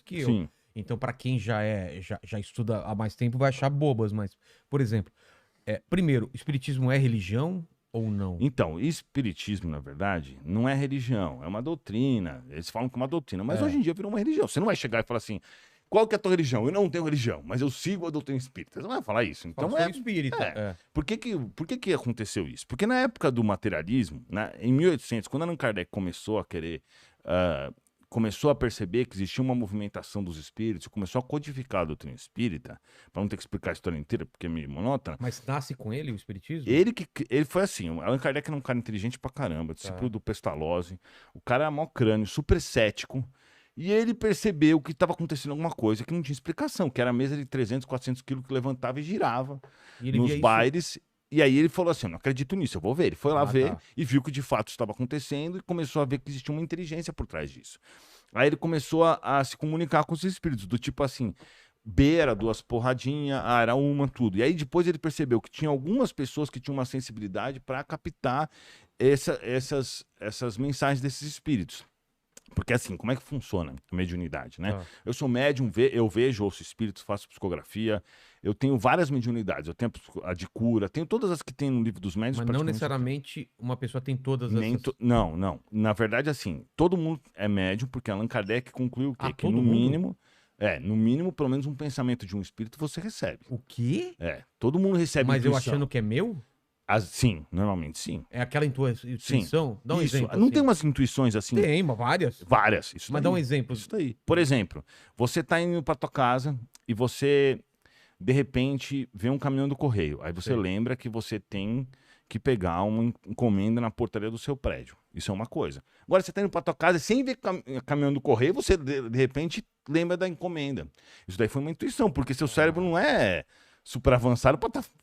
que eu. Sim. Então, pra quem já estuda há mais tempo, vai achar bobas, mas, por exemplo, primeiro, espiritismo é religião ou não? Então, espiritismo, na verdade, não é religião, é uma doutrina. Eles falam que é uma doutrina, mas hoje É. em dia virou uma religião. Você não vai chegar e falar assim, qual que é a tua religião? Eu não tenho religião, mas eu sigo a doutrina espírita. Você não vai falar isso. Fala, Então sou espírita. é. Por que aconteceu isso? Porque na época do materialismo, né, em 1800, quando Allan Kardec começou a querer, começou a perceber que existia uma movimentação dos espíritos, começou a codificar a doutrina espírita, para não ter que explicar a história inteira, porque é meio monótona. Mas nasce com ele o espiritismo? Ele foi assim, o Allan Kardec era um cara inteligente pra caramba, discípulo do Pestalozzi, o cara era mó crânio, super cético, e ele percebeu que estava acontecendo alguma coisa que não tinha explicação, que era a mesa de 300, 400 quilos que levantava e girava E ele nos via isso. bailes, e aí ele falou assim, eu não acredito nisso, eu vou ver. Ele foi lá ver Tá. e viu que de fato estava acontecendo e começou a ver que existia uma inteligência por trás disso. Aí ele começou a se comunicar com os espíritos, do tipo assim, B era 2 porradinhas, A era uma, tudo. E aí depois ele percebeu que tinha algumas pessoas que tinham uma sensibilidade para captar essas mensagens desses espíritos. Porque assim, como é que funciona a mediunidade, né? Tá. Eu sou médium, eu vejo, ouço espíritos, faço psicografia, eu tenho várias mediunidades, eu tenho a de cura, tenho todas as que tem no livro dos médios. Mas não necessariamente uma pessoa tem todas essas... Não, não. Na verdade, assim, todo mundo é médium, porque Allan Kardec concluiu o quê? Que todo no mundo? mínimo, no mínimo, pelo menos um pensamento de um espírito você recebe. O quê? Todo mundo recebe Mas eu intuição. achando que é meu? Sim, normalmente sim. É aquela intuição? Dá um Isso. exemplo. Não assim. tem umas intuições assim? Tem, várias. Várias. Isso Mas daí. dá um exemplo. Isso daí. Por exemplo, você tá indo pra tua casa e você, de repente, vê um caminhão do correio. Aí você Sei. lembra que você tem que pegar uma encomenda na portaria do seu prédio. Isso é uma coisa. Agora, você tá indo pra tua casa e sem ver caminhão do correio, você, de repente, lembra da encomenda. Isso daí foi uma intuição, porque seu cérebro não é super avançado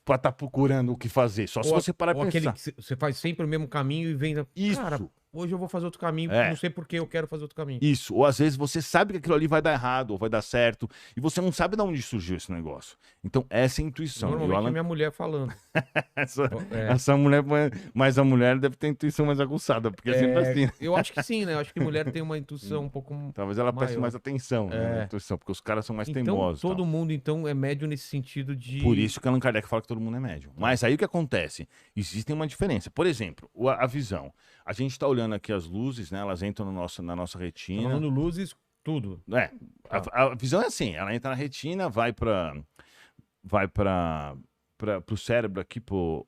pra tá procurando o que fazer. Só se você parar ou pra aquele pensar. que você faz sempre o mesmo caminho e vem... Isso. Cara, hoje eu vou fazer outro caminho, É. não sei por que eu quero fazer outro caminho. Isso, ou às vezes você sabe que aquilo ali vai dar errado ou vai dar certo e você não sabe de onde surgiu esse negócio. Então, essa é a intuição. Normalmente é minha mulher falando. Essa mulher, mas a mulher deve ter intuição mais aguçada, porque é sempre assim. Né? Eu acho que sim, né? Eu acho que mulher tem uma intuição um pouco Talvez ela preste maior. mais atenção, né, na intuição, porque os caras são mais Então, teimosos. todo tal. mundo, então, é médio nesse sentido de... Por isso que Allan Kardec fala que todo mundo é médium. Mas aí o que acontece? Existe uma diferença. Por exemplo, a visão. A gente está olhando aqui as luzes, né? Elas entram na nossa Tá retina. falando luzes, tudo. A visão é assim, ela entra na retina, vai para o cérebro aqui, pro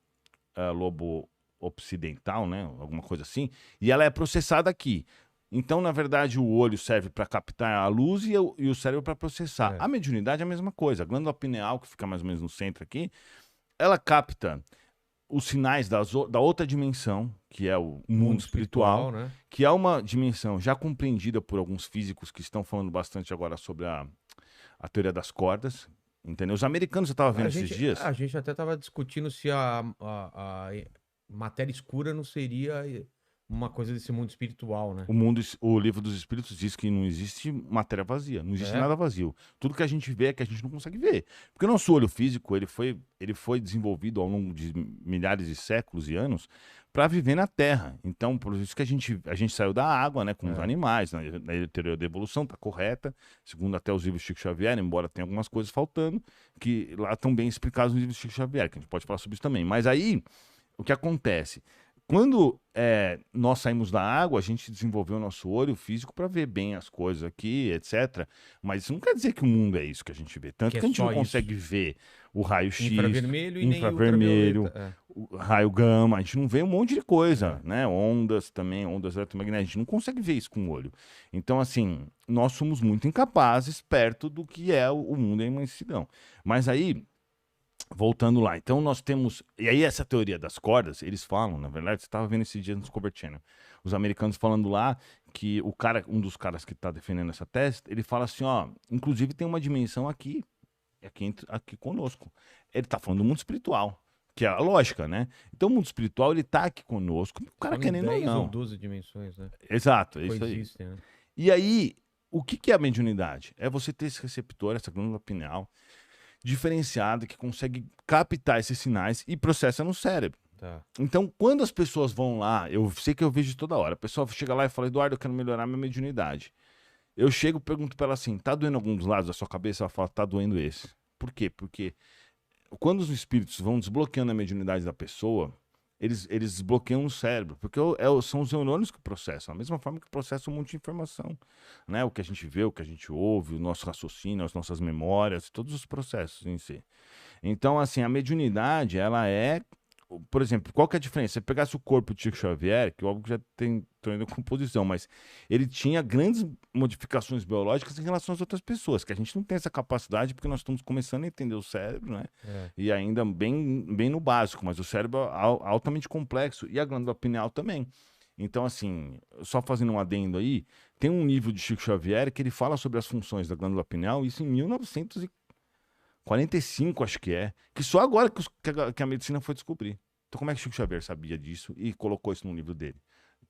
lobo occidental, né? Alguma coisa assim, e ela é processada aqui. Então, na verdade, o olho serve para captar a luz e o cérebro para processar. A mediunidade é a mesma coisa. A glândula pineal, que fica mais ou menos no centro aqui, ela capta os sinais da outra dimensão, que é o mundo espiritual, né? que é uma dimensão já compreendida por alguns físicos que estão falando bastante agora sobre a teoria das cordas, entendeu? Os americanos, eu estava vendo esses dias... A gente até estava discutindo se a matéria escura não seria uma coisa desse mundo espiritual, né? O livro dos espíritos diz que não existe matéria vazia, não existe nada vazio. Tudo que a gente vê é que a gente não consegue ver. Porque o nosso olho físico, ele foi desenvolvido ao longo de milhares de séculos e anos para viver na Terra. Então, por isso que a gente saiu da água, né, com os animais, na teoria da evolução, tá correta, segundo até os livros de Chico Xavier, embora tenha algumas coisas faltando, que lá estão bem explicados nos livros de Chico Xavier, que a gente pode falar sobre isso também. Mas aí, o que acontece? Quando nós saímos da água, a gente desenvolveu o nosso olho físico para ver bem as coisas aqui, etc. Mas isso não quer dizer que o mundo é isso que a gente vê. Tanto que a gente não consegue ver o raio-x, infravermelho e infravermelho, o raio gama. A gente não vê um monte de coisa, É. né? Ondas também, ondas eletromagnéticas. A gente não consegue ver isso com o olho. Então, assim, nós somos muito incapazes perto do que é o mundo em imensidão. Mas aí... Voltando lá, então nós temos... E aí essa teoria das cordas, eles falam, na verdade, você estava vendo esse dia no Discovery Channel, os americanos falando lá que um dos caras que está defendendo essa tese, ele fala assim, ó, inclusive tem uma dimensão aqui conosco. Ele está falando do mundo espiritual, que é a lógica, né? Então o mundo espiritual, ele está aqui conosco, o cara querendo ou 10 não. ou 12 dimensões, né? Exato, é isso aí. Coexistem, né? E aí, o que é a mediunidade? É você ter esse receptor, essa glândula pineal, diferenciada, que consegue captar esses sinais e processa no cérebro. Tá. Então, quando as pessoas vão lá, eu sei que eu vejo toda hora, a pessoa chega lá e fala, Eduardo, eu quero melhorar minha mediunidade. Eu chego e pergunto pra ela assim, tá doendo algum dos lados da sua cabeça? Ela fala, tá doendo esse. Por quê? Porque quando os espíritos vão desbloqueando a mediunidade da pessoa, eles desbloqueiam o cérebro, porque são os neurônios que processam, a mesma forma que processam um monte de informação, né? O que a gente vê, o que a gente ouve, o nosso raciocínio, as nossas memórias, todos os processos em si. Então, assim, a mediunidade, ela é, por exemplo, qual que é a diferença? Se você pegasse o corpo de Chico Xavier, que óbvio que já tem toda a composição, mas ele tinha grandes modificações biológicas em relação às outras pessoas, que a gente não tem essa capacidade porque nós estamos começando a entender o cérebro, né? É. E ainda bem no básico, mas o cérebro é altamente complexo e a glândula pineal também. Então, assim, só fazendo um adendo aí, tem um livro de Chico Xavier que ele fala sobre as funções da glândula pineal, isso em 1945, acho que só agora que a medicina foi descobrir. Então, como é que Chico Xavier sabia disso e colocou isso no livro dele?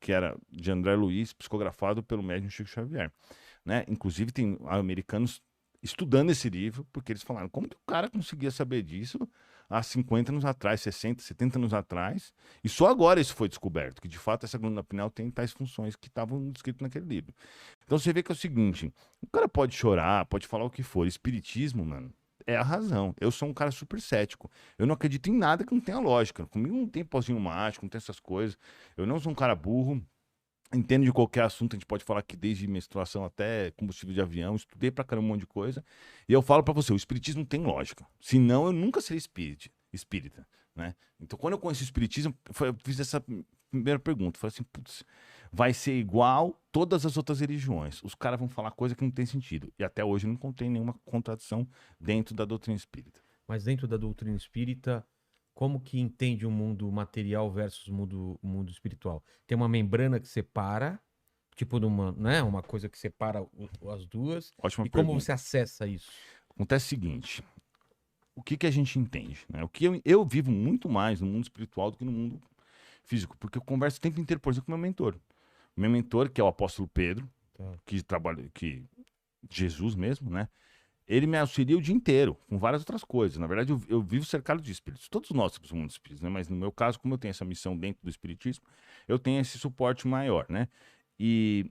Que era de André Luiz, psicografado pelo médium Chico Xavier. Né? Inclusive, tem americanos estudando esse livro, porque eles falaram, como que o cara conseguia saber disso há 50 anos atrás, 60, 70 anos atrás, e só agora isso foi descoberto, que de fato essa glândula pineal tem tais funções que estavam descritas naquele livro. Então você vê que é o seguinte, o cara pode chorar, pode falar o que for, espiritismo, mano, é a razão. Eu sou um cara super cético. Eu não acredito em nada que não tenha lógica. Comigo não tem pozinho mágico, não tem essas coisas. Eu não sou um cara burro. Entendo de qualquer assunto, a gente pode falar aqui desde menstruação até combustível de avião, estudei pra caramba um monte de coisa. E eu falo pra você, o espiritismo tem lógica. Senão eu nunca seria espírita, né? Então quando eu conheci o espiritismo, eu fiz essa primeira pergunta, falei assim, putz, vai ser igual todas as outras religiões. Os caras vão falar coisa que não tem sentido. E até hoje eu não encontrei nenhuma contradição dentro da doutrina espírita. Mas dentro da doutrina espírita, como que entende o mundo material versus o mundo espiritual? Tem uma membrana que separa, tipo numa, né, uma coisa que separa as duas. Ótima E como pergunta. você acessa isso? Acontece o seguinte, o que a gente entende, né? O que eu vivo muito mais no mundo espiritual do que no mundo físico, porque eu converso o tempo inteiro, por exemplo, com meu mentor. Meu mentor, que é o apóstolo Pedro, Tá. Jesus mesmo, né? Ele me auxilia o dia inteiro, com várias outras coisas. Na verdade, eu vivo cercado de espíritos. Todos nós temos um mundo de espíritos, né? Mas no meu caso, como eu tenho essa missão dentro do espiritismo, eu tenho esse suporte maior, né? E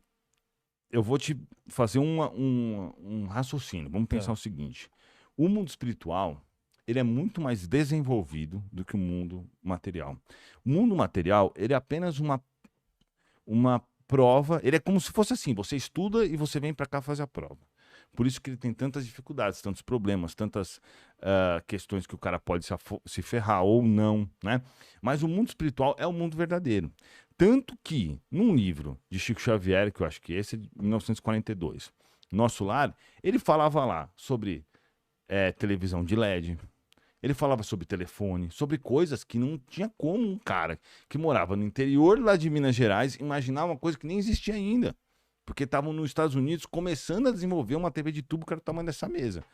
eu vou te fazer um raciocínio. Vamos pensar Tá. o seguinte. O mundo espiritual, ele é muito mais desenvolvido do que o mundo material. O mundo material, ele é apenas uma prova, ele é como se fosse assim, você estuda e você vem para cá fazer a prova. Por isso que ele tem tantas dificuldades, tantos problemas, tantas questões que o cara pode se ferrar ou não, né? Mas o mundo espiritual é o mundo verdadeiro. Tanto que, num livro de Chico Xavier, que eu acho que esse é de 1942, Nosso Lar, ele falava lá sobre televisão de LED, ele falava sobre telefone, sobre coisas que não tinha como um cara que morava no interior lá de Minas Gerais imaginar uma coisa que nem existia ainda. Porque estavam nos Estados Unidos começando a desenvolver uma TV de tubo que era o tamanho dessa mesa,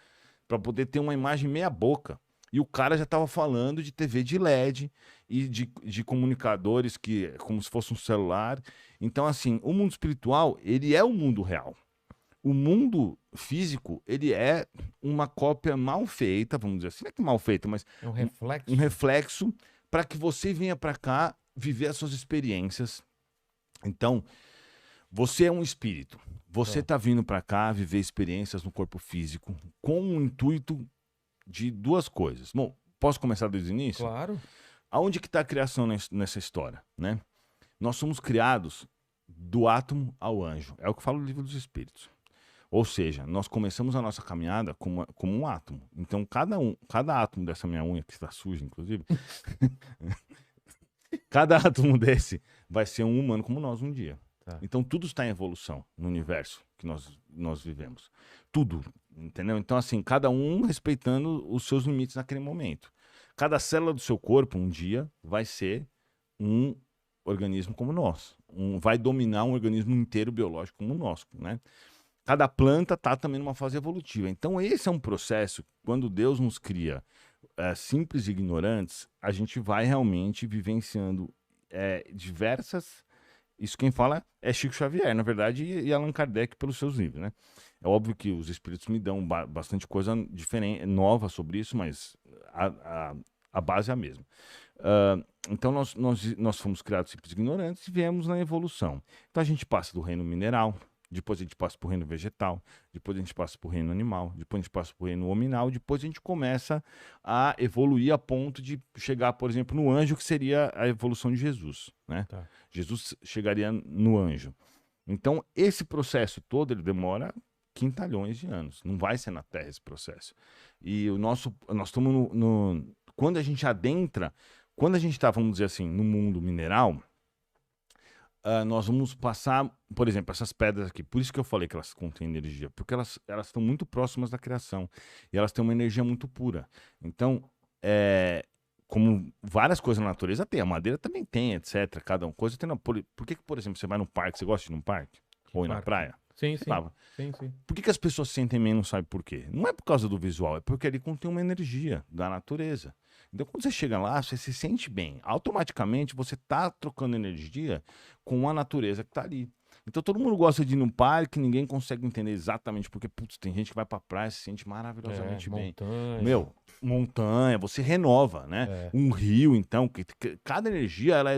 para poder ter uma imagem meia boca. E o cara já estava falando de TV de LED e de comunicadores que é como se fosse um celular. Então, assim, o mundo espiritual, ele é o mundo real. O mundo físico, ele é uma cópia mal feita, vamos dizer assim, não é que mal feita, mas É um reflexo. um reflexo para que você venha para cá viver as suas experiências. Então, você é um espírito. Você Tá. está vindo para cá viver experiências no corpo físico com o intuito de duas coisas. Bom, posso começar desde o início? Claro. Aonde que está a criação nessa história, né? Nós somos criados do átomo ao anjo. É o que fala o livro dos Espíritos. Ou seja, nós começamos a nossa caminhada como um átomo. Então, cada átomo dessa minha unha, que está suja, inclusive, cada átomo desse vai ser um humano como nós um dia. Tá. Então, tudo está em evolução no universo que nós vivemos. Tudo, entendeu? Então, assim, cada um respeitando os seus limites naquele momento. Cada célula do seu corpo, um dia, vai ser um organismo como nós. Vai dominar um organismo inteiro biológico como o nosso, né? Cada planta está também numa fase evolutiva. Então, esse é um processo, quando Deus nos cria simples e ignorantes, a gente vai realmente vivenciando diversas. Isso quem fala é Chico Xavier, na verdade, e Allan Kardec pelos seus livros, né? É óbvio que os espíritos me dão bastante coisa diferente, nova sobre isso, mas a base é a mesma. Então, nós fomos criados simples e ignorantes e viemos na evolução. Então, a gente passa do reino mineral, depois a gente passa pro reino vegetal, depois a gente passa pro reino animal, depois a gente passa pro reino hominal, depois a gente começa a evoluir a ponto de chegar, por exemplo, no anjo, que seria a evolução de Jesus, né? Tá. Jesus chegaria no anjo. Então, esse processo todo, ele demora quintalhões de anos. Não vai ser na Terra esse processo. E nós estamos quando a gente adentra, quando a gente está, vamos dizer assim, no mundo mineral, nós vamos passar, por exemplo, essas pedras aqui. Por isso que eu falei que elas contêm energia, porque elas estão muito próximas da criação e elas têm uma energia muito pura. Então, como várias coisas na natureza tem, a madeira também tem, etc. Cada uma coisa tem. Por que, por exemplo, você vai no parque, você gosta de ir num parque? Ou ir na praia? Sim, Sei sim. lá. Sim. Por que as pessoas sentem menos, sabe por quê? Não é por causa do visual, é porque ali contém uma energia da natureza. Então, quando você chega lá, você se sente bem. Automaticamente, você está trocando energia com a natureza que está ali. Então, todo mundo gosta de ir num parque, ninguém consegue entender exatamente porque, putz, tem gente que vai pra praia e se sente maravilhosamente bem. Montanha. Meu, montanha, você renova, né? Um rio, então, cada energia, ela é